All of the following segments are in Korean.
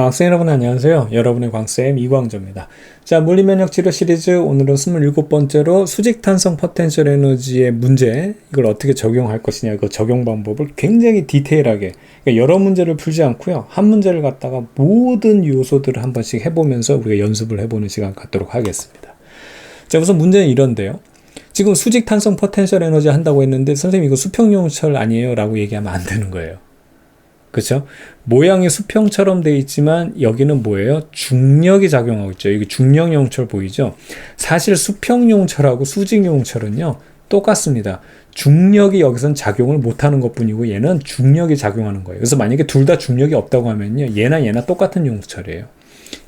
학생 여러분 안녕하세요. 여러분의 광쌤 이광조입니다. 자, 물리면역치료 시리즈 오늘은 27번째로 수직탄성 포텐셜 에너지의 문제, 이걸 어떻게 적용할 것이냐, 그 적용 방법을 굉장히 디테일하게, 그러니까 여러 문제를 풀지 않고요, 한 문제를 갖다가 모든 요소들을 한 번씩 해보면서 우리가 연습을 해보는 시간 갖도록 하겠습니다. 자, 우선 문제는 이런데요. 지금 수직탄성 포텐셜 에너지 한다고 했는데 선생님 이거 수평용철 아니에요? 라고 얘기하면 안 되는 거예요. 그렇죠? 모양이 수평처럼 되어 있지만 여기는 뭐예요? 중력이 작용하고 있죠. 여기 중력용철 보이죠? 사실 수평용철하고 수직용철은요 똑같습니다. 중력이 여기선 작용을 못하는 것뿐이고 얘는 중력이 작용하는 거예요. 그래서 만약에 둘 다 중력이 없다고 하면요 얘나 똑같은 용철이에요.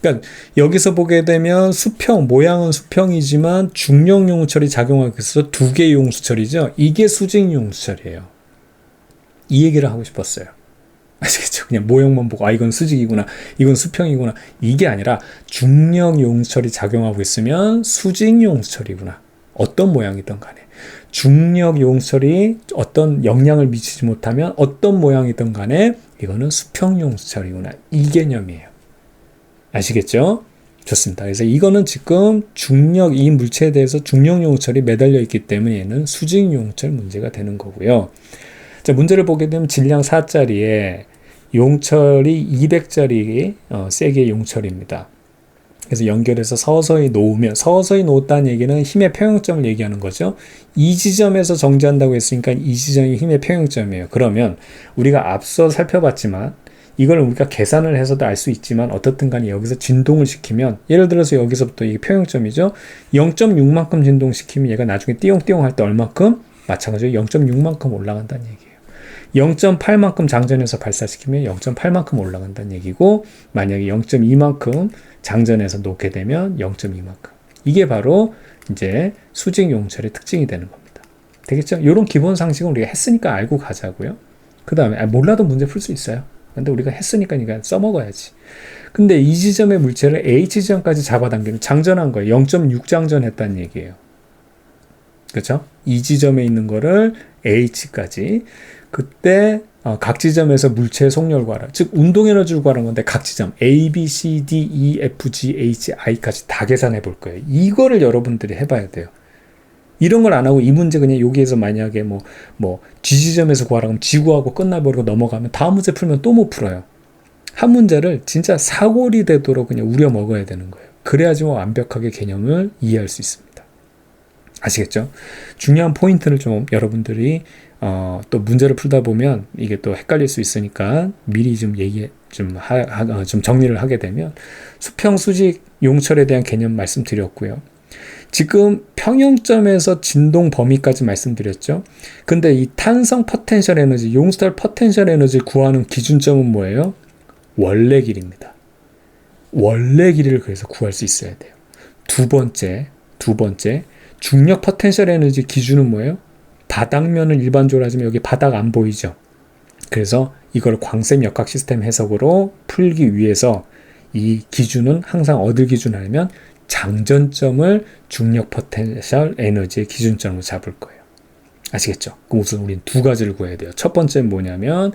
그러니까 여기서 보게 되면 수평, 모양은 수평이지만 중력용철이 작용하고 있어서 두 개의 용수철이죠. 이게 수직용수철이에요. 이 얘기를 하고 싶었어요. 아시겠죠? 그냥 모형만 보고 이건 수직이구나, 이건 수평이구나, 이게 아니라 중력 용수철이 작용하고 있으면 수직 용수철이구나. 어떤 모양이든 간에 중력 용수철이 어떤 영향을 미치지 못하면 어떤 모양이든 간에 이거는 수평 용수철이구나. 이 개념이에요. 아시겠죠? 좋습니다. 그래서 이거는 지금 중력, 이 물체에 대해서 중력 용수철이 매달려 있기 때문에 얘는 수직 용수철 문제가 되는 거고요. 자, 문제를 보게 되면 질량 4짜리에 용철이 200짜리 세 개의 용철입니다. 그래서 연결해서 서서히 놓으면, 서서히 놓았다는 얘기는 힘의 평형점을 얘기하는 거죠. 이 지점에서 정지한다고 했으니까 이 지점이 힘의 평형점이에요. 그러면 우리가 앞서 살펴봤지만 이걸 우리가 계산을 해서도 알 수 있지만 어떻든 간에 여기서 진동을 시키면, 예를 들어서 여기서부터 이게 평형점이죠. 0.6만큼 진동시키면 얘가 나중에 띠용띠용 할 때 얼마큼? 마찬가지로 0.6만큼 올라간다는 얘기예요. 0.8만큼 장전해서 발사시키면 0.8만큼 올라간다는 얘기고, 만약에 0.2만큼 장전해서 놓게 되면 0.2만큼. 이게 바로 이제 수직 용철의 특징이 되는 겁니다. 되겠죠? 이런 기본 상식은 우리가 했으니까 알고 가자고요. 그 다음에 몰라도 문제 풀 수 있어요. 근데 우리가 했으니까 써먹어야지. 근데 이 지점의 물체를 H지점까지 잡아당기는, 장전한 거예요. 0.6 장전했다는 얘기예요. 그렇죠? 이 지점에 있는 거를 H까지. 그때 각 지점에서 물체의 속력을 구하라. 즉 운동 에너지를 구하는 건데 각 지점 A, B, C, D, E, F, G, H, I까지 다 계산해 볼 거예요. 이거를 여러분들이 해봐야 돼요. 이런 걸 안 하고 이 문제 그냥 여기에서 만약에 뭐 G 지점에서 구하라 그러면 G 구하고 끝나버리고 넘어가면 다음 문제 풀면 또 못 풀어요. 한 문제를 진짜 사골이 되도록 그냥 우려 먹어야 되는 거예요. 그래야지만 완벽하게 개념을 이해할 수 있습니다. 아시겠죠? 중요한 포인트를 좀 여러분들이 또 문제를 풀다 보면 이게 또 헷갈릴 수 있으니까 미리 좀 좀 정리를 하게 되면, 수평, 수직, 용철에 대한 개념 말씀드렸고요. 지금 평형점에서 진동 범위까지 말씀드렸죠. 근데 이 탄성 포텐셜 에너지, 용수철 포텐셜 에너지 구하는 기준점은 뭐예요? 원래 길이입니다. 원래 길이를 그래서 구할 수 있어야 돼요. 두 번째, 중력 포텐셜 에너지 기준은 뭐예요? 바닥면을 일반적으로 하지만 여기 바닥 안 보이죠? 그래서 이걸 광쌤 역학 시스템 해석으로 풀기 위해서 이 기준은 항상 어딜 기준하냐면 장전점을 중력 포텐셜 에너지의 기준점으로 잡을 거예요. 아시겠죠? 그럼 우선 우리는 두 가지를 구해야 돼요. 첫 번째는 뭐냐면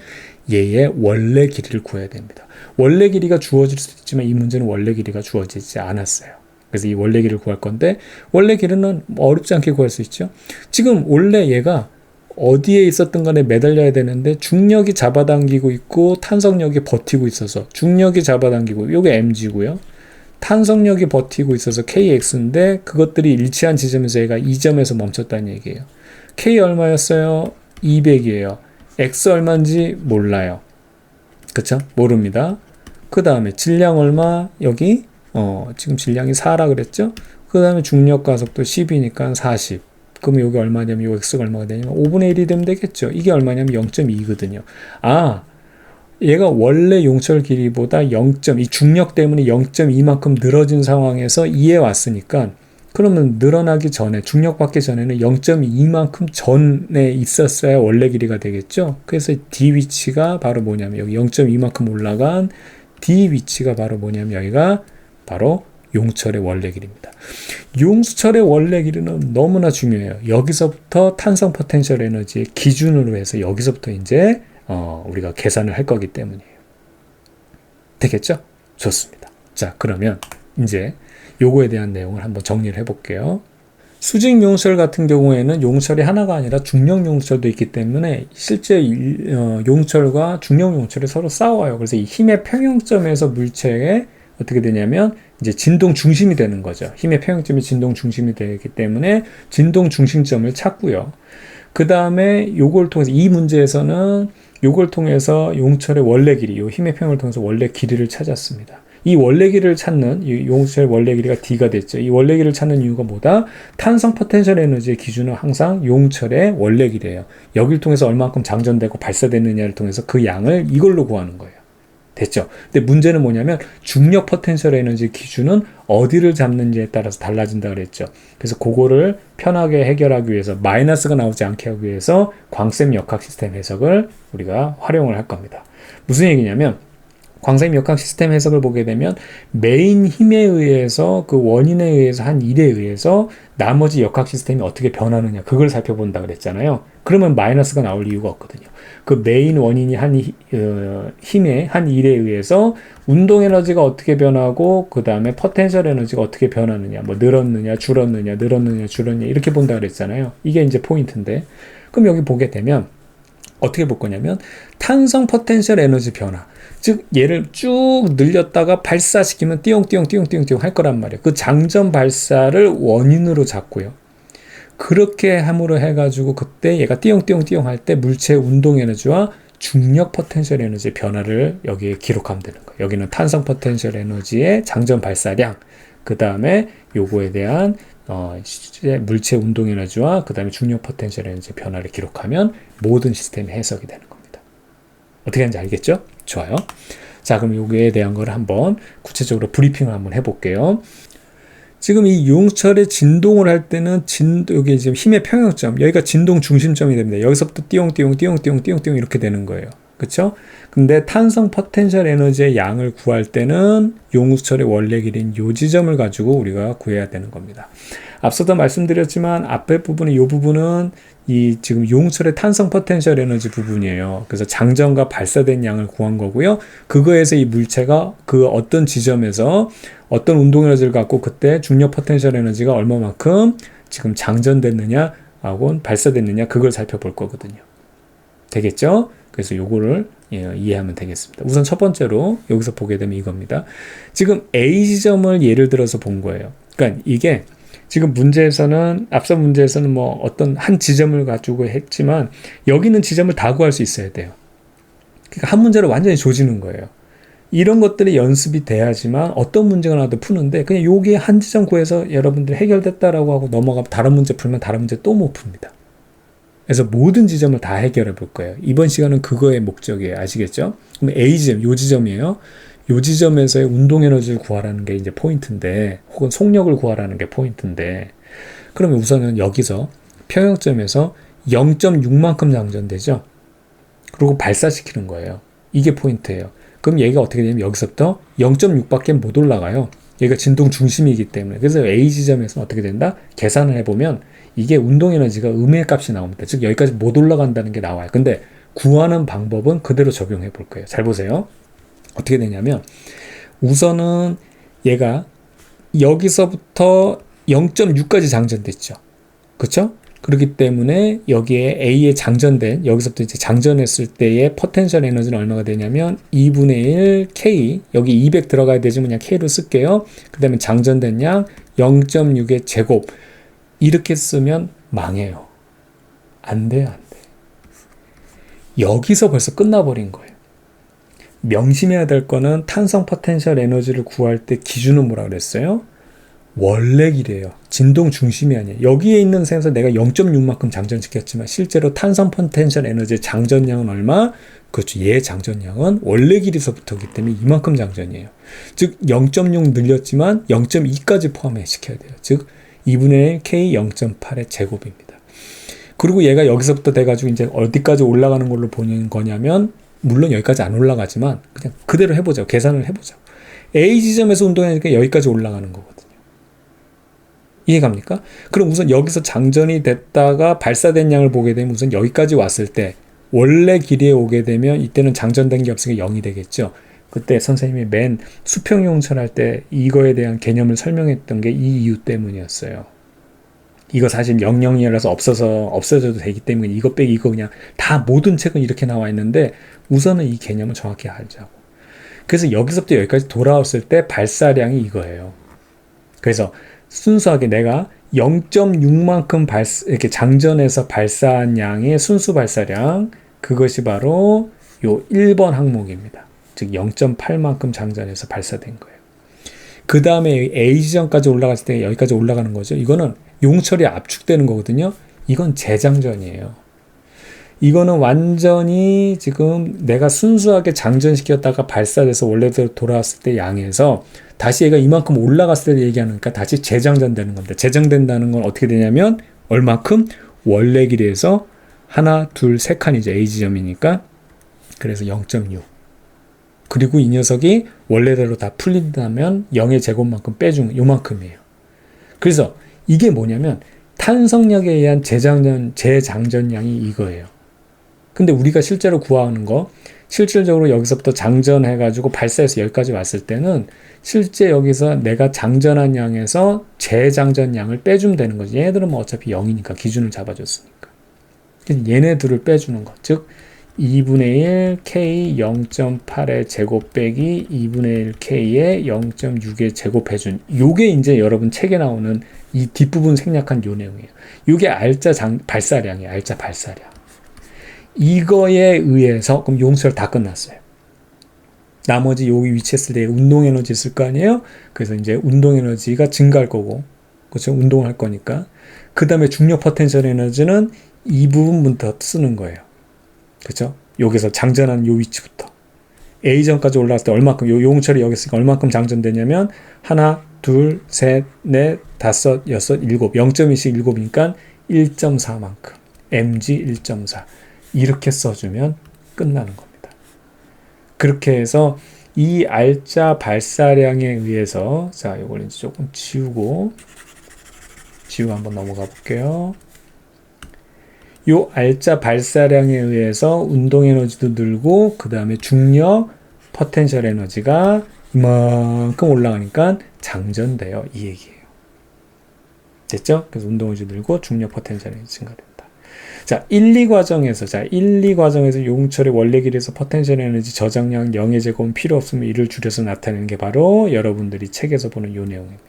얘의 원래 길이를 구해야 됩니다. 원래 길이가 주어질 수 있지만 이 문제는 원래 길이가 주어지지 않았어요. 그래서 이 원래 길이를 구할 건데, 원래 길이는 어렵지 않게 구할 수 있죠. 지금 원래 얘가 어디에 있었던 간에 매달려야 되는데 중력이 잡아당기고 있고 탄성력이 버티고 있어서, 중력이 잡아당기고 요게 mg고요. 탄성력이 버티고 있어서 kx인데 그것들이 일치한 지점에서 얘가 이 점에서 멈췄다는 얘기예요. k 얼마였어요? 200이에요. x 얼마인지 몰라요. 그쵸? 모릅니다. 그 다음에 질량 얼마? 여기 지금 질량이 4라 그랬죠? 그 다음에 중력 가속도 10이니까 40. 그럼 여기 얼마냐면 요 x가 얼마가 되냐면 5분의 1이 되면 되겠죠? 이게 얼마냐면 0.2거든요. 얘가 원래 용철 길이보다 이 중력 때문에 0.2만큼 늘어진 상황에서 2에 왔으니까, 그러면 늘어나기 전에, 중력 받기 전에는 0.2만큼 전에 있었어야 원래 길이가 되겠죠? 그래서 D 위치가 바로 뭐냐면 여기 0.2만큼 올라간 D 위치가 바로 뭐냐면 여기가 바로 용철의 원래 길이입니다. 용수철의 원래 길이는 너무나 중요해요. 여기서부터 탄성 포텐셜 에너지의 기준으로 해서 여기서부터 이제 우리가 계산을 할 거기 때문이에요. 되겠죠? 좋습니다. 자, 그러면 이제 요거에 대한 내용을 한번 정리를 해볼게요. 수직 용철 같은 경우에는 용철이 하나가 아니라 중력 용철도 있기 때문에 실제 용철과 중력 용철이 서로 싸워요. 그래서 이 힘의 평형점에서 물체에 어떻게 되냐면 이제 진동 중심이 되는 거죠. 힘의 평형점이 진동 중심이 되기 때문에 진동 중심점을 찾고요. 그 다음에 요걸 통해서 이 문제에서는 요걸 통해서 용철의 원래 길이, 요 힘의 평을 통해서 원래 길이를 찾았습니다. 이 원래 길이를 찾는, 이 용철 원래 길이가 D가 됐죠. 이 원래 길이를 찾는 이유가 뭐다? 탄성 포텐셜 에너지의 기준은 항상 용철의 원래 길이에요. 여기를 통해서 얼마만큼 장전되고 발사되느냐를 통해서 그 양을 이걸로 구하는 거예요. 됐죠? 근데 문제는 뭐냐면 중력 포텐셜 에너지 기준은 어디를 잡는지에 따라서 달라진다 그랬죠. 그래서 그거를 편하게 해결하기 위해서 마이너스가 나오지 않게 하기 위해서 광쌤 역학 시스템 해석을 우리가 활용을 할 겁니다. 무슨 얘기냐면 광쌤 역학 시스템 해석을 보게 되면 메인 힘에 의해서 그 원인에 의해서 한 일에 의해서 나머지 역학 시스템이 어떻게 변하느냐 그걸 살펴본다 그랬잖아요. 그러면 마이너스가 나올 이유가 없거든요. 그 메인 원인이 한 힘의 한 일에 의해서 운동 에너지가 어떻게 변하고 그 다음에 포텐셜 에너지가 어떻게 변하느냐 뭐 늘었느냐 줄었느냐 이렇게 본다 그랬잖아요. 이게 이제 포인트인데 그럼 여기 보게 되면 어떻게 볼 거냐면 탄성 포텐셜 에너지 변화 즉 얘를 쭉 늘렸다가 발사시키면 띠용띠용 할 거란 말이에요. 그 장전 발사를 원인으로 잡고요. 그렇게 함으로 해가지고 그때 얘가 띠용띠용 할 때 물체의 운동 에너지와 중력 포텐셜 에너지의 변화를 여기에 기록하면 되는 거예요. 여기는 탄성 포텐셜 에너지의 장전 발사량 그 다음에 요거에 대한 물체 운동 에너지와 그 다음에 중력 포텐셜 에너지 변화를 기록하면 모든 시스템이 해석이 되는 겁니다. 어떻게 하는지 알겠죠? 좋아요. 자, 그럼 여기에 대한 걸 한번 구체적으로 브리핑을 한번 해볼게요. 지금 이 용철의 진동을 할 때는 여기 지금 힘의 평형점, 여기가 진동 중심점이 됩니다. 여기서부터 띠용띠용 이렇게 되는 거예요. 그쵸? 근데 탄성 포텐셜 에너지의 양을 구할 때는 용철의 원래 길이인 요 지점을 가지고 우리가 구해야 되는 겁니다. 앞서도 말씀드렸지만 앞에 부분은 이 부분은 이 지금 용철의 탄성 포텐셜 에너지 부분이에요. 그래서 장전과 발사된 양을 구한 거고요. 그거에서 이 물체가 그 어떤 지점에서 어떤 운동 에너지를 갖고 그때 중력 포텐셜 에너지가 얼마만큼 지금 장전됐느냐 하고 발사됐느냐 그걸 살펴볼 거거든요. 되겠죠? 그래서 요거를 이해하면 되겠습니다. 우선 첫 번째로 여기서 보게 되면 이겁니다. 지금 A 지점을 예를 들어서 본 거예요. 그러니까 이게 지금 문제에서는 앞서 문제에서는 뭐 어떤 한 지점을 가지고 했지만 여기는 지점을 다 구할 수 있어야 돼요. 그러니까 한 문제로 완전히 조지는 거예요. 이런 것들이 연습이 돼야지만 어떤 문제가 나와도 푸는데 그냥 여기에 한 지점 구해서 여러분들이 해결됐다라고 하고 넘어가면 다른 문제 풀면 다른 문제 또 못 풉니다. 그래서 모든 지점을 다 해결해 볼 거예요. 이번 시간은 그거의 목적이에요. 아시겠죠? 그럼 A 지점, 요 지점이에요. 요 지점에서의 운동 에너지를 구하라는 게 이제 포인트인데, 혹은 속력을 구하라는 게 포인트인데, 그러면 우선은 여기서 평형점에서 0.6만큼 장전되죠? 그리고 발사시키는 거예요. 이게 포인트예요. 그럼 얘가 어떻게 되냐면 여기서부터 0.6밖에 못 올라가요. 얘가 진동 중심이기 때문에. 그래서 A 지점에서 어떻게 된다? 계산을 해보면 이게 운동 에너지가 음의 값이 나옵니다. 즉 여기까지 못 올라간다는 게 나와요. 근데 구하는 방법은 그대로 적용해 볼 거예요. 잘 보세요. 어떻게 되냐면 우선은 얘가 여기서부터 0.6까지 장전됐죠. 그렇죠? 그렇기 때문에 여기에 A에 장전된 여기서부터 이제 장전했을 때의 포텐셜 에너지는 얼마가 되냐면 2분의 1 K 여기 200 들어가야 되지만 그냥 K로 쓸게요. 그 다음에 장전된 양 0.6의 제곱 이렇게 쓰면 망해요. 안 돼요, 안 돼. 여기서 벌써 끝나버린 거예요. 명심해야 될 거는 탄성 포텐셜 에너지를 구할 때 기준은 뭐라 그랬어요? 원래 길이에요. 진동 중심이 아니에요. 여기에 있는 셈에서 내가 0.6만큼 장전시켰지만 실제로 탄성 포텐셜 에너지의 장전량은 얼마? 그렇죠. 얘 장전량은 원래 길이서부터기 때문에 이만큼 장전이에요. 즉 0.6 늘렸지만 0.2까지 포함해 시켜야 돼요. 즉 2분의 1 K 0.8의 제곱입니다. 그리고 얘가 여기서부터 돼가지고 이제 어디까지 올라가는 걸로 보는 거냐면 물론 여기까지 안 올라가지만 그냥 그대로 해보자. 계산을 해보자. A 지점에서 운동하니까 여기까지 올라가는 거거든요. 이해갑니까? 그럼 우선 여기서 장전이 됐다가 발사된 양을 보게 되면 우선 여기까지 왔을 때 원래 길이에 오게 되면 이때는 장전된 게 없으니까 0이 되겠죠. 그때 선생님이 맨 수평용철 할 때 이거에 대한 개념을 설명했던 게 이 이유 때문이었어요. 이거 사실 002라서 없어져도 되기 때문에 이거 빼기 이거 그냥 다 모든 책은 이렇게 나와 있는데 우선은 이 개념을 정확히 알자고. 그래서 여기서부터 여기까지 돌아왔을 때 발사량이 이거예요. 그래서 순수하게 내가 0.6만큼 이렇게 장전해서 발사한 양의 순수 발사량, 그것이 바로 요 1번 항목입니다. 즉 0.8만큼 장전해서 발사된 거예요. 그 다음에 A 지점까지 올라갔을 때 여기까지 올라가는 거죠. 이거는 용철이 압축되는 거거든요. 이건 재장전이에요. 이거는 완전히 지금 내가 순수하게 장전시켰다가 발사돼서 원래대로 돌아왔을 때 양에서 다시 얘가 이만큼 올라갔을 때 얘기하니까 다시 재장전되는 겁니다. 재장된다는 건 어떻게 되냐면 얼마큼? 원래 길이에서 하나, 둘, 세 칸이죠. A 지점이니까. 그래서 0.6. 그리고 이 녀석이 원래대로 다 풀린다면 0의 제곱만큼 빼주는 요만큼이에요. 그래서 이게 뭐냐면 탄성력에 의한 재장전량이 이거예요. 근데 우리가 실제로 구하는 거, 실질적으로 여기서부터 장전해가지고 발사해서 여기까지 왔을 때는 실제 여기서 내가 장전한 양에서 재장전량을 빼주면 되는 거지. 얘네들은 뭐 어차피 0이니까 기준을 잡아줬으니까. 그래서 얘네들을 빼주는 거. 즉 2분의 1 K 0.8의 제곱 빼기 2분의 1 K의 0.6의 제곱해준 요게 이제 여러분 책에 나오는 이 뒷부분 생략한 요 내용이에요. 요게 알짜 발사량이에요. 알짜 발사량. 이거에 의해서 그럼 용철 다 끝났어요. 나머지 여기 위치했을 때 운동 에너지 있을 거 아니에요? 그래서 이제 운동 에너지가 증가할 거고, 그렇죠? 운동을 할 거니까. 그 다음에 중력 포텐셜 에너지는 이 부분부터 쓰는 거예요. 그렇죠? 여기서 장전한 요 위치부터 A점까지 올라갔을 때 얼마큼, 요 용철이 여기 있으니까 얼마큼 장전되냐면 하나, 둘, 셋, 넷, 다섯, 여섯, 일곱, 0.2씩 일곱이니까 1.4만큼 mg 1.4 이렇게 써주면 끝나는 겁니다. 그렇게 해서 이 알짜 발사량에 의해서, 자, 이걸 이제 조금 지우고 한번 넘어가 볼게요. 요 알짜 발사량에 의해서 운동 에너지도 늘고 그 다음에 중력 포텐셜 에너지가 이만큼 올라가니까 장전돼요. 이 얘기예요. 됐죠? 그래서 운동 에너지 늘고 중력 포텐셜 에너지 증가된다. 자, 1, 2과정에서 용철의 원래 길이에서 포텐셜 에너지 저장량 0의 제곱은 필요 없으면 이를 줄여서 나타내는 게 바로 여러분들이 책에서 보는 요 내용입니다.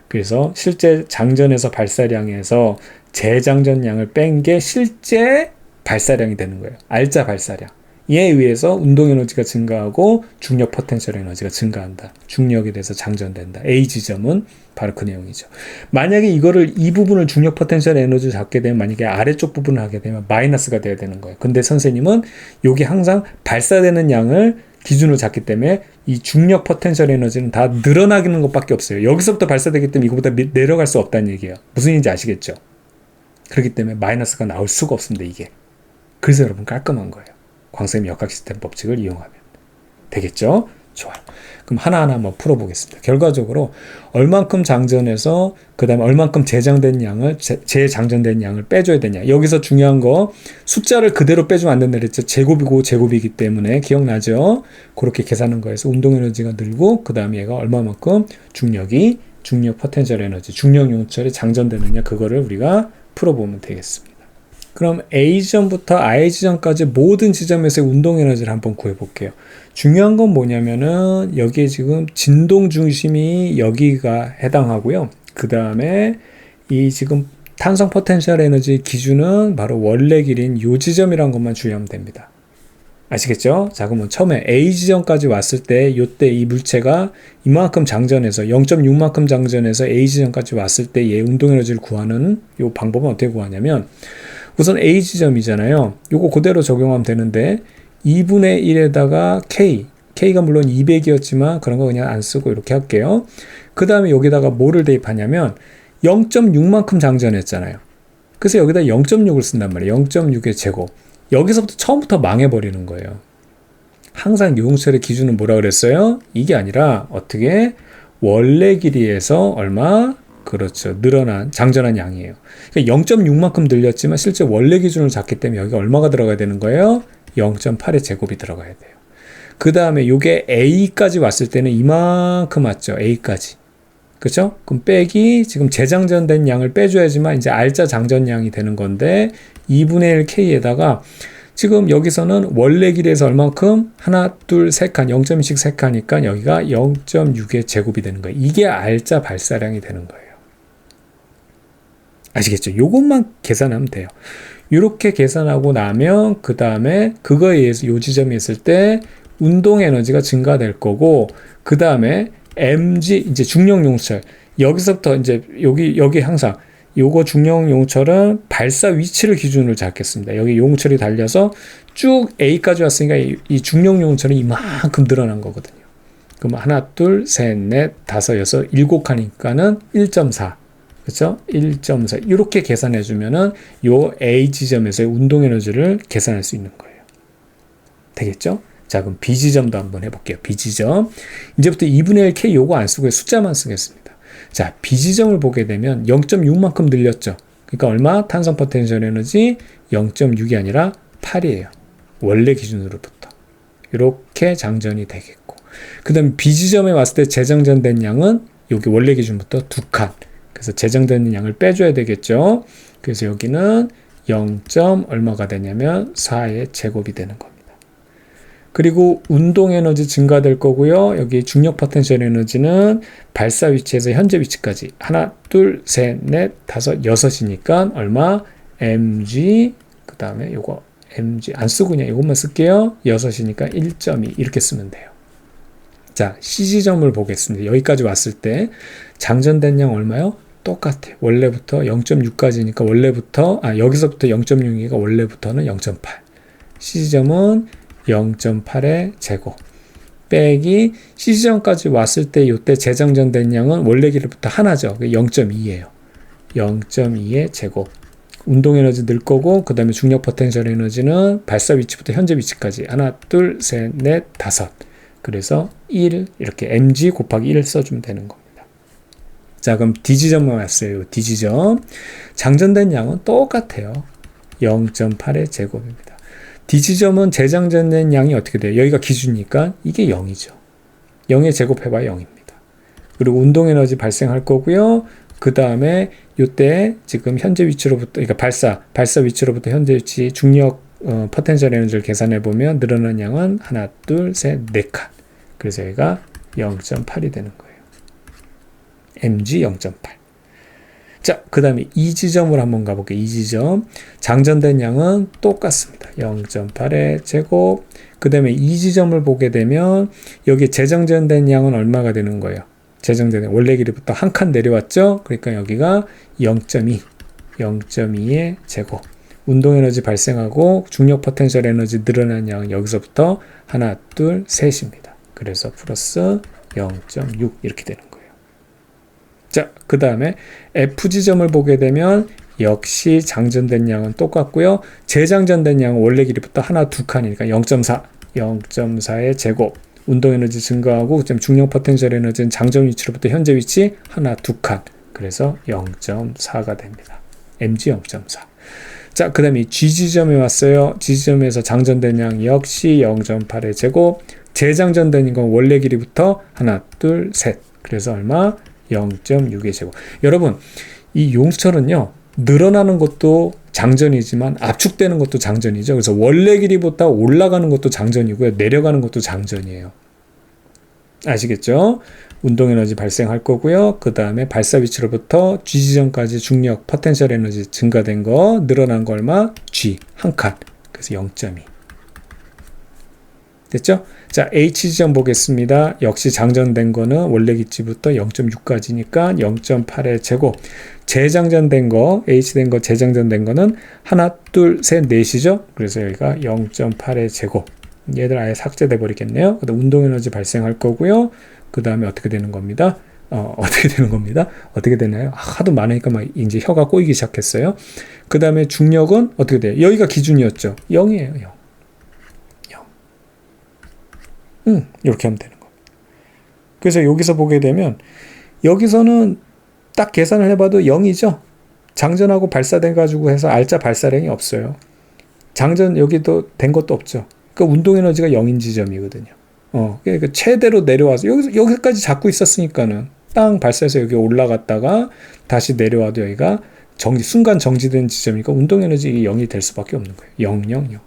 그래서 실제 장전에서 발사량에서 재장전량을 뺀 게 실제 발사량이 되는 거예요. 알짜 발사량. 이에 의해서 운동 에너지가 증가하고 중력 포텐셜 에너지가 증가한다. 중력에 대해서 장전된다. A 지점은 바로 그 내용이죠. 만약에 이 부분을 중력 포텐셜 에너지를 잡게 되면 만약에 아래쪽 부분을 하게 되면 마이너스가 돼야 되는 거예요. 근데 선생님은 여기 항상 발사되는 양을 기준으로 잡기 때문에 이 중력 포텐셜 에너지는 다 늘어나는 것밖에 없어요. 여기서부터 발사되기 때문에 이거보다 내려갈 수 없다는 얘기예요. 무슨 얘기인지 아시겠죠? 그렇기 때문에 마이너스가 나올 수가 없습니다. 이게. 그래서 여러분 깔끔한 거예요. 광쌤 역학 시스템 법칙을 이용하면. 되겠죠? 좋아요. 그럼 하나하나 한번 풀어보겠습니다. 결과적으로 얼만큼 장전해서 그 다음에 얼만큼 재장된 양을 재장전된 양을 빼줘야 되냐. 여기서 중요한 거 숫자를 그대로 빼주면 안 된다 그랬죠. 제곱이고 제곱이기 때문에 기억나죠? 그렇게 계산한 거에서 운동 에너지가 늘고 그 다음에 얘가 얼마만큼 중력 포텐셜 에너지 중력 용철에 장전되느냐 그거를 우리가 풀어보면 되겠습니다. 그럼 A지점부터 I지점까지 모든 지점에서의 운동 에너지를 한번 구해볼게요. 중요한 건 뭐냐면은 여기에 지금 진동 중심이 여기가 해당하고요. 그 다음에 이 지금 탄성 포텐셜 에너지 기준은 바로 원래 길이인 요 지점이란 것만 주의하면 됩니다. 아시겠죠? 자, 그러면 처음에 A지점까지 왔을 때 요때 이 물체가 이만큼 장전해서 0.6만큼 장전해서 A지점까지 왔을 때 얘 운동 에너지를 구하는 요 방법은 어떻게 구하냐면 우선 A지점이잖아요. 요거 그대로 적용하면 되는데 2분의 1에다가 K가 물론 200이었지만 그런 거 그냥 안 쓰고 이렇게 할게요. 그 다음에 여기다가 뭐를 대입하냐면 0.6만큼 장전했잖아요. 그래서 여기다 0.6을 쓴단 말이에요. 0.6의 제곱. 여기서부터 처음부터 망해버리는 거예요. 항상 용철의 기준은 뭐라 그랬어요? 이게 아니라 어떻게 원래 길이에서 얼마? 그렇죠. 늘어난 장전한 양이에요. 그러니까 0.6만큼 늘렸지만 실제 원래 기준을 잡기 때문에 여기 얼마가 들어가야 되는 거예요? 0.8의 제곱이 들어가야 돼요. 그 다음에 요게 A까지 왔을 때는 이만큼 왔죠. A까지. 그쵸? 그럼 빼기 지금 재장전된 양을 빼줘야지만 이제 R자 장전량이 되는 건데 2분의 1 K에다가 지금 여기서는 원래 길이에서 얼만큼? 하나, 둘, 세 칸, 0.2씩 세 칸이니까 여기가 0.6의 제곱이 되는 거예요. 이게 R자 발사량이 되는 거예요. 아시겠죠? 요것만 계산하면 돼요. 이렇게 계산하고 나면 그 다음에 그거에 의해서 요 지점에 있을 때 운동 에너지가 증가될 거고 그 다음에 mg 이제 중력 용철 여기서부터 이제 여기 항상 요거 중력 용철은 발사 위치를 기준으로 잡겠습니다. 여기 용철이 달려서 쭉 A까지 왔으니까 이 중력 용철이 이만큼 늘어난 거거든요. 그럼 하나, 둘, 셋, 넷, 다섯, 여섯, 일곱 칸이니까는 1.4. 그렇죠? 1.4 이렇게 계산해 주면은 요 A 지점에서의 운동 에너지를 계산할 수 있는 거예요. 되겠죠? 자, 그럼 B 지점도 한번 해볼게요. B 지점. 이제부터 2분의 1 K 요거 안 쓰고 숫자만 쓰겠습니다. 자, B 지점을 보게 되면 0.6만큼 늘렸죠. 그러니까 얼마? 탄성 포텐셜 에너지 0.6이 아니라 8이에요. 원래 기준으로부터. 이렇게 장전이 되겠고. 그 다음에 B 지점에 왔을 때 재장전된 양은 여기 원래 기준부터 2칸. 그래서 재장되는 양을 빼줘야 되겠죠. 그래서 여기는 0. 얼마가 되냐면 4의 제곱이 되는 겁니다. 그리고 운동 에너지 증가될 거고요. 여기 중력 포텐셜 에너지는 발사 위치에서 현재 위치까지 하나, 둘, 셋, 넷, 다섯, 여섯이니까 얼마? mg 그 다음에 요거 mg 안 쓰고 그냥 이것만 쓸게요. 6이니까 1.2 이렇게 쓰면 돼요. 자, C 지점을 보겠습니다. 여기까지 왔을 때 장전된 양 얼마요? 똑같아요. 원래부터 0.6까지니까 원래부터 여기서부터 0.6이니까 원래부터는 0.8. C 지점은 0.8의 제곱 빼기 C 지점까지 왔을 때 이때 재장전된 양은 원래 길이부터 하나죠. 0.2예요. 0.2의 제곱. 운동 에너지 늘 거고 그 다음에 중력 포텐셜 에너지는 발사 위치부터 현재 위치까지 하나, 둘, 셋, 넷, 다섯. 그래서 1 이렇게 mg 곱하기 1 써주면 되는 겁니다. 자, 그럼 D 지점만 왔어요. D 지점. 장전된 양은 똑같아요. 0.8의 제곱입니다. D 지점은 재장전된 양이 어떻게 돼요? 여기가 기준이니까 이게 0이죠. 0의 제곱해봐야 0입니다. 그리고 운동 에너지 발생할 거고요. 그 다음에 이때 지금 현재 위치로부터, 그러니까 발사 위치로부터 현재 위치 중력 포텐셜 에너지를 계산해 보면 늘어난 양은 하나, 둘, 셋, 네 칸. 그래서 여기가 0.8이 되는 거예요. mg 0.8. 자, 그 다음에 이 지점으로 한번 가볼게요. 이 지점. 장전된 양은 똑같습니다. 0.8의 제곱. 그 다음에 이 지점을 보게 되면 여기 재장전된 양은 얼마가 되는 거예요? 재장전된 원래 길이부터 한 칸 내려왔죠? 그러니까 여기가 0.2. 0.2의 제곱. 운동 에너지 발생하고 중력 포텐셜 에너지 늘어난 양은 여기서부터 하나, 둘, 셋입니다. 그래서 플러스 0.6 이렇게 되는 거예요. 자, 그 다음에 F 지점을 보게 되면 역시 장전된 양은 똑같고요. 재장전된 양은 원래 길이부터 하나, 두 칸이니까 0.4, 0.4의 제곱. 운동 에너지 증가하고 중력 포텐셜 에너지는 장전 위치로부터 현재 위치 하나, 두 칸. 그래서 0.4가 됩니다. mg 0.4. 자, 그 다음에 G 지점에 왔어요. G 지점에서 장전된 양 역시 0.8의 제곱. 재장전된 건 원래 길이부터 하나, 둘, 셋. 그래서 얼마? 0.6의 제곱. 여러분, 이 용철은요, 늘어나는 것도 장전이지만 압축되는 것도 장전이죠. 그래서 원래 길이보다 올라가는 것도 장전이고요. 내려가는 것도 장전이에요. 아시겠죠? 운동 에너지 발생할 거고요. 그 다음에 발사 위치로부터 G 지점까지 중력 포텐셜 에너지 증가된 거 늘어난 거 얼마? G 한 칸. 그래서 0.2. 됐죠? 자, H 지점 보겠습니다. 역시 장전된 거는 원래 기치부터 0.6까지니까 0.8의 제곱. 재장전된 거, H 된 거, 재장전된 거는 하나, 둘, 셋, 넷이죠? 그래서 여기가 0.8의 제곱. 얘들 아예 삭제돼 버리겠네요. 운동 에너지 발생할 거고요. 그 다음에 어떻게 되는 겁니다? 어떻게 되는 겁니다? 어떻게 되나요? 하도 많으니까 막 이제 혀가 꼬이기 시작했어요. 그 다음에 중력은 어떻게 돼요? 여기가 기준이었죠? 0이에요, 0. 이렇게 하면 되는 겁니다. 그래서 여기서 보게 되면 여기서는 딱 계산을 해봐도 0이죠. 장전하고 발사돼 가지고 해서 R자 발사량이 없어요. 장전 여기도 된 것도 없죠. 그러니까 운동 에너지가 0인 지점이거든요. 그러니까 최대로 내려와서 여기까지 잡고 있었으니까는 땅 발사해서 여기 올라갔다가 다시 내려와도 여기가 순간 정지된 지점이니까 운동에너지 0이 될 수밖에 없는 거예요. 0, 0, 0.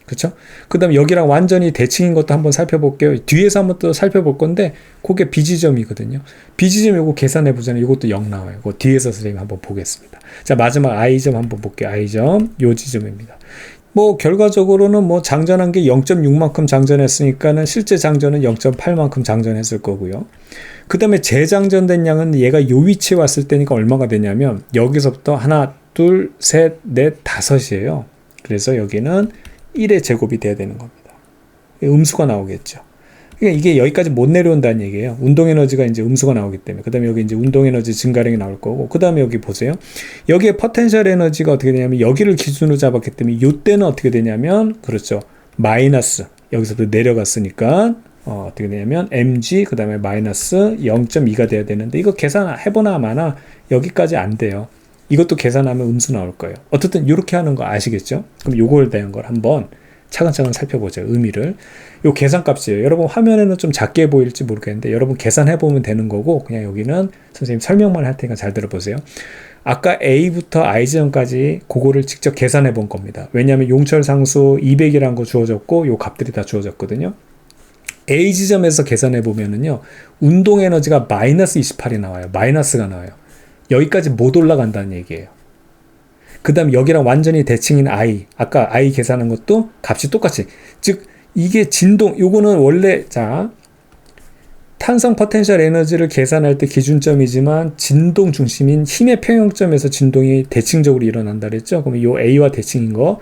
그쵸? 그 다음에 여기랑 완전히 대칭인 것도 한번 살펴볼게요. 뒤에서 한번 또 살펴볼 건데, 그게 B지점이거든요. B지점 요거 계산해 보잖아요. 이것도 0 나와요. 그거 뒤에서 선생님 한번 보겠습니다. 자, 마지막 I점 한번 볼게요. I점, 요 지점입니다. 결과적으로는 장전한 게 0.6만큼 장전했으니까는 실제 장전은 0.8만큼 장전했을 거고요. 그 다음에 재장전된 양은 얘가 요 위치에 왔을 때니까 얼마가 되냐면, 여기서부터 하나, 둘, 셋, 넷, 다섯이에요. 그래서 여기는 1의 제곱이 돼야 되는 겁니다. 음수가 나오겠죠. 그러니까 이게 여기까지 못 내려온다는 얘기예요. 운동에너지가 이제 음수가 나오기 때문에. 그 다음에 여기 이제 운동에너지 증가량이 나올 거고, 그 다음에 여기 보세요. 여기에 포텐셜 에너지가 어떻게 되냐면, 여기를 기준으로 잡았기 때문에, 이때는 어떻게 되냐면, 그렇죠. 마이너스. 여기서도 내려갔으니까, 어떻게 되냐면, mg, 그 다음에 마이너스 0.2가 돼야 되는데, 이거 계산해보나 마나, 여기까지 안 돼요. 이것도 계산하면 음수 나올 거예요. 어쨌든 이렇게 하는 거 아시겠죠? 그럼 요거에 대한 걸 한번 차근차근 살펴보죠. 의미를. 요 계산값이에요. 여러분 화면에는 좀 작게 보일지 모르겠는데 여러분 계산해보면 되는 거고, 그냥 여기는 선생님 설명만 할 테니까 잘 들어보세요. 아까 A부터 I지점까지 그거를 직접 계산해 본 겁니다. 왜냐하면 용철상수 200이라는 거 주어졌고 요 값들이 다 주어졌거든요. A지점에서 계산해 보면은요, 운동에너지가 마이너스 28이 나와요. 마이너스가 나와요. 여기까지 못 올라간다는 얘기예요. 그 다음 여기랑 완전히 대칭인 I, 아까 I 계산한 것도 값이 똑같이, 즉 이게 진동, 요거는 원래 탄성 포텐셜 에너지를 계산할 때 기준점이지만 진동 중심인 힘의 평형점에서 진동이 대칭적으로 일어난다 그랬죠. 그러면 요 A와 대칭인 거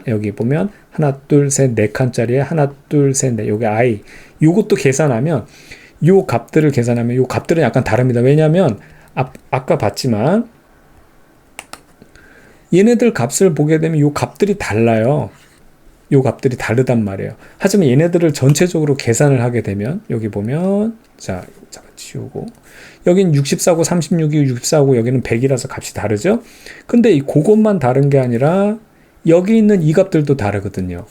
여기 보면 하나 둘 셋 네 칸짜리에 하나 둘 셋 넷, 요게 I, 요것도 계산하면 요 값들을 계산하면 요 값들은 약간 다릅니다. 왜냐하면 아까 봤지만 얘네들 값을 보게 되면 요 값들이 달라요. 요 값들이 다르단 말이에요. 하지만 얘네들을 전체적으로 계산을 하게 되면 여기 보면 잠깐 지우고 여긴 64고 36이고 64고 여기는 100이라서 값이 다르죠. 근데 그것만 다른 게 아니라 여기 있는 이 값들도 다르거든요.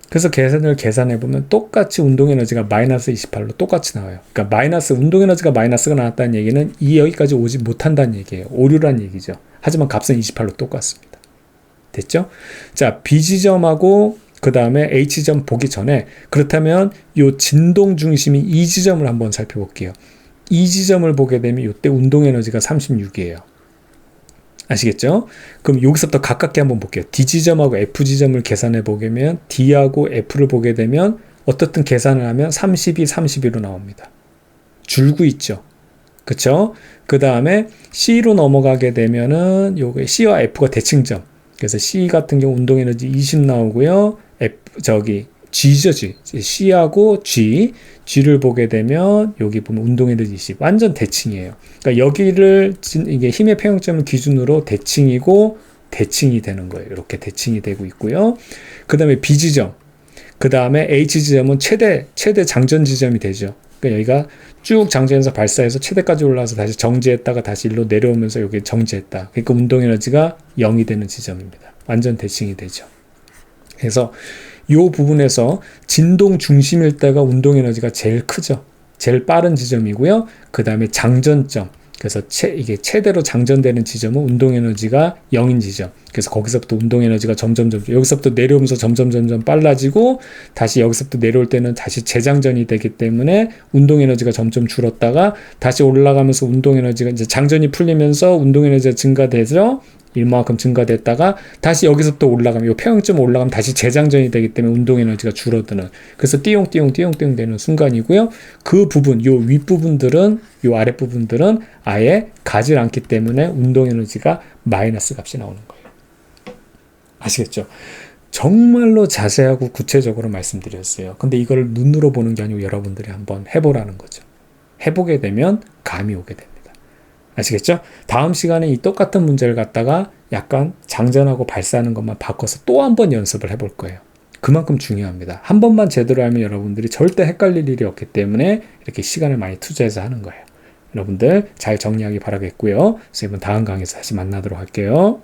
그래서 계산해 보면 똑같이 운동에너지가 마이너스 28로 똑같이 나와요. 그러니까 운동에너지가 마이너스가 나왔다는 얘기는 여기까지 오지 못한다는 얘기예요. 오류란 얘기죠. 하지만 값은 28로 똑같습니다. 됐죠? 자, B지점하고 그 다음에 H지점 보기 전에, 그렇다면 요 진동 중심인 E지점을 한번 살펴볼게요. E지점을 보게 되면 이때 운동에너지가 36이에요. 아시겠죠? 그럼 여기서부터 가깝게 한번 볼게요. D지점하고 F지점을 계산해 보면 D하고 F를 보게 되면 어떻든 계산을 하면 32, 32로 나옵니다. 줄고 있죠. 그쵸? 그 다음에 C로 넘어가게 되면은 요게 C와 F가 대칭점. 그래서 C 같은 경우 운동에너지 20 나오고요. G죠, G. C하고 G를 보게 되면 여기 보면 운동에너지 20. 완전 대칭이에요. 그러니까 여기를 이게 힘의 평형점을 기준으로 대칭이고 대칭이 되는 거예요. 이렇게 대칭이 되고 있고요. 그 다음에 B지점, 그 다음에 H지점은 최대 장전 지점이 되죠. 그러니까 여기가 쭉 장전해서 발사해서 최대까지 올라와서 다시 정지했다가 다시 일로 내려오면서 여기 정지했다. 그러니까 운동에너지가 0이 되는 지점입니다. 완전 대칭이 되죠. 그래서 이 부분에서 진동 중심일 때가 운동에너지가 제일 크죠. 제일 빠른 지점이고요. 그 다음에 장전점, 그래서 이게 최대로 장전되는 지점은 운동에너지가 0인 지점. 그래서 거기서부터 운동에너지가 점점 여기서부터 내려오면서 점점 빨라지고 다시 여기서부터 내려올 때는 다시 재장전이 되기 때문에 운동에너지가 점점 줄었다가 다시 올라가면서 운동에너지가 이제 장전이 풀리면서 운동에너지가 증가되죠. 이만큼 증가됐다가 다시 여기서부터 올라가면 이 평형점 올라가면 다시 재장전이 되기 때문에 운동에너지가 줄어드는, 그래서 띠용띠용 되는 순간이고요. 그 부분, 요 윗부분들은, 요 아랫부분들은 아예 가지 않기 때문에 운동에너지가 마이너스 값이 나오는 거예요. 아시겠죠? 정말로 자세하고 구체적으로 말씀드렸어요. 근데 이걸 눈으로 보는 게 아니고 여러분들이 한번 해보라는 거죠. 해보게 되면 감이 오게 됩니다. 아시겠죠? 다음 시간에 이 똑같은 문제를 갖다가 약간 장전하고 발사하는 것만 바꿔서 또 한 번 연습을 해볼 거예요. 그만큼 중요합니다. 한 번만 제대로 하면 여러분들이 절대 헷갈릴 일이 없기 때문에 이렇게 시간을 많이 투자해서 하는 거예요. 여러분들 잘 정리하기 바라겠고요. 선생님은 다음 강의에서 다시 만나도록 할게요.